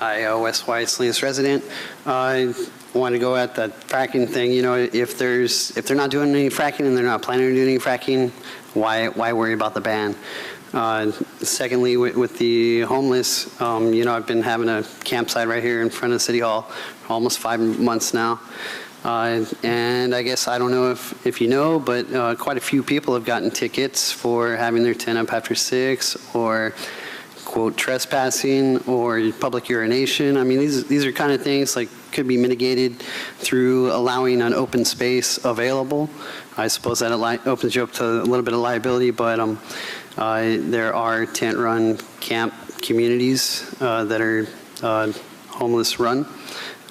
West Salinas resident. I want to go at that fracking thing. You know, if they're not doing any fracking and they're not planning on doing any fracking, why worry about the ban? Secondly, with the homeless, you know, I've been having a campsite right here in front of City Hall for almost 5 months now. And I guess, I don't know if you know, but quite a few people have gotten tickets for having their tent up after 6, or quote trespassing, or public urination. I mean, these are kind of things like could be mitigated through allowing an open space available. I suppose that opens you up to a little bit of liability, but there are tent-run camp communities that are homeless run.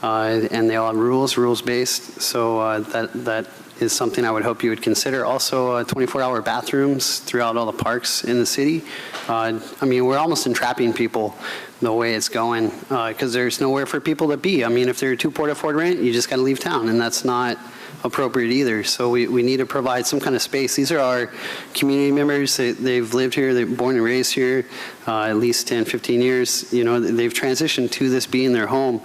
And they all have rules-based, so that is something I would hope you would consider. Also, 24-hour bathrooms throughout all the parks in the city. I mean, we're almost entrapping people the way it's going, because there's nowhere for people to be. I mean, if they're too poor to afford rent, you just got to leave town, and that's not appropriate either. So we need to provide some kind of space. These are our community members. They've lived here, they're born and raised here, at least 10, 15 years. You know, they've transitioned to this being their home,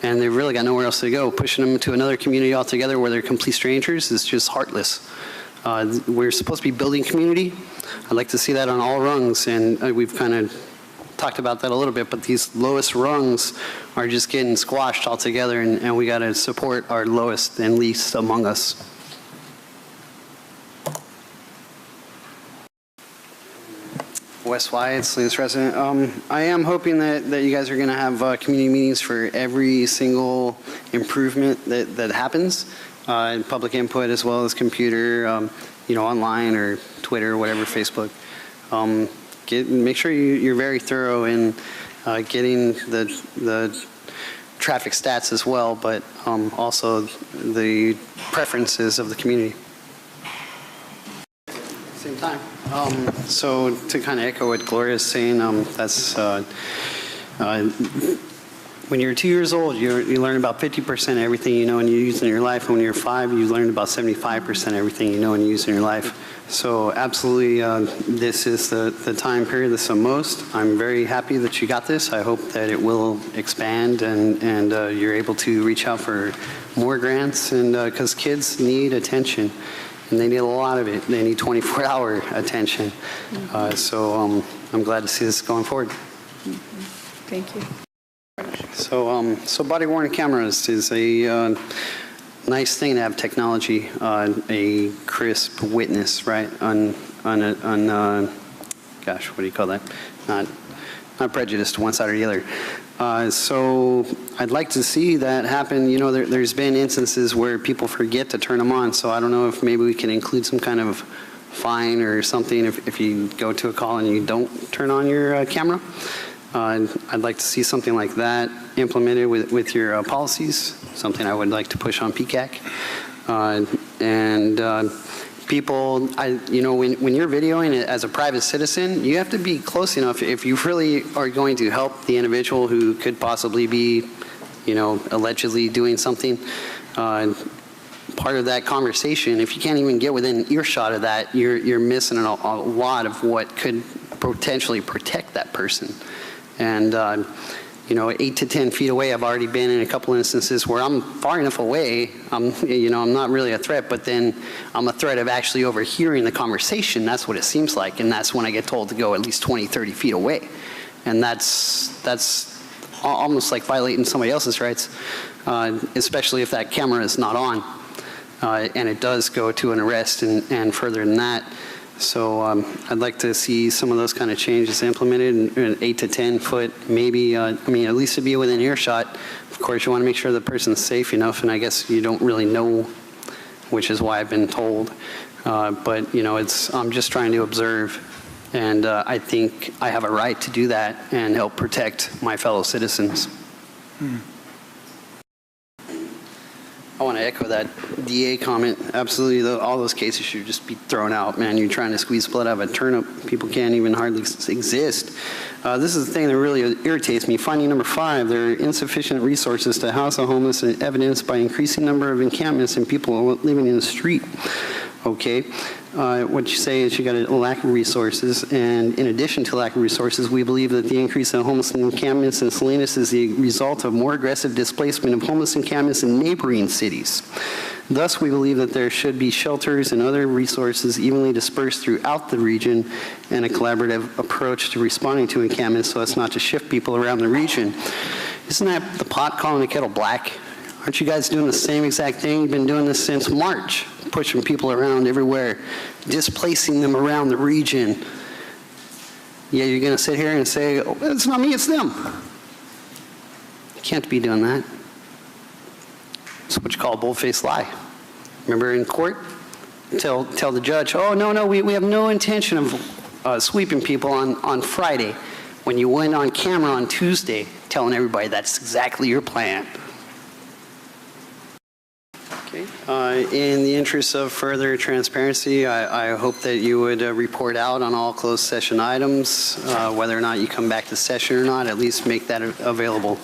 and they've really got nowhere else to go. Pushing them to another community altogether where they're complete strangers is just heartless. We're supposed to be building community. I'd like to see that on all rungs, and we've kind of talked about that a little bit, but these lowest rungs are just getting squashed altogether, and we got to support our lowest and least among us. West Salinas resident. I am hoping that you guys are going to have community meetings for every single improvement that happens, public input as well as computer, you know, online or Twitter, whatever, Facebook. Make sure you're very thorough in getting the traffic stats as well, but also the preferences of the community. Same time. So to kind of echo what Gloria is saying, that's when you're 2 years old, you learn about 50% of everything you know and you use in your life. And when you're 5, you learn about 75% of everything you know and use in your life. So absolutely, this is the time period that's the most. I'm very happy that you got this. I hope that it will expand and you're able to reach out for more grants, and because kids need attention. And they need a lot of it. They need 24-hour attention. So I'm glad to see this going forward. Thank you. So body-worn cameras is a nice thing to have technology, a crisp witness, right? Gosh, what do you call that? Not prejudiced to one side or the other. So I'd like to see that happen. You know, there's been instances where people forget to turn them on, so I don't know if maybe we can include some kind of fine or something if you go to a call and you don't turn on your camera. I'd like to see something like that implemented with your policies, something I would like to push on PCAC. People, you know, when you're videoing it as a private citizen, you have to be close enough if you really are going to help the individual who could possibly be, you know, allegedly doing something. Part of that conversation, if you can't even get within earshot of that, you're missing a lot of what could potentially protect that person. And you know, 8 to 10 feet away, I've already been in a couple instances where I'm far enough away, you know, I'm not really a threat, but then I'm a threat of actually overhearing the conversation. That's what it seems like, and that's when I get told to go at least 20, 30 feet away. And that's almost like violating somebody else's rights, especially if that camera is not on. And it does go to an arrest and further than that. So I'd like to see some of those kind of changes implemented in 8 to 10 foot, maybe, I mean, at least to be within earshot. Of course, you want to make sure the person's safe enough, and I guess you don't really know, which is why I've been told. But, you know, I'm just trying to observe, and I think I have a right to do that and help protect my fellow citizens. I want to echo that DA comment. Absolutely, all those cases should just be thrown out, man. You're trying to squeeze blood out of a turnip. People can't even hardly exist. This is the thing that really irritates me. Finding number 5, there are insufficient resources to house the homeless, evidenced by increasing number of encampments and people living in the street. Okay. What you say is you got a lack of resources, and in addition to lack of resources, we believe that the increase in homeless encampments in Salinas is the result of more aggressive displacement of homeless encampments in neighboring cities. Thus, we believe that there should be shelters and other resources evenly dispersed throughout the region and a collaborative approach to responding to encampments so as not to shift people around the region. Isn't that the pot calling the kettle black? Aren't you guys doing the same exact thing? You've been doing this since March, pushing people around everywhere, displacing them around the region. Yeah, you're going to sit here and say, oh, it's not me, it's them. You can't be doing that. It's what you call a bold-faced lie. Remember in court? Tell the judge, oh, no, we have no intention of sweeping people on Friday, when you went on camera on Tuesday telling everybody that's exactly your plan. Okay. In the interest of further transparency, I hope that you would report out on all closed session items, whether or not you come back to session or not, at least make that available.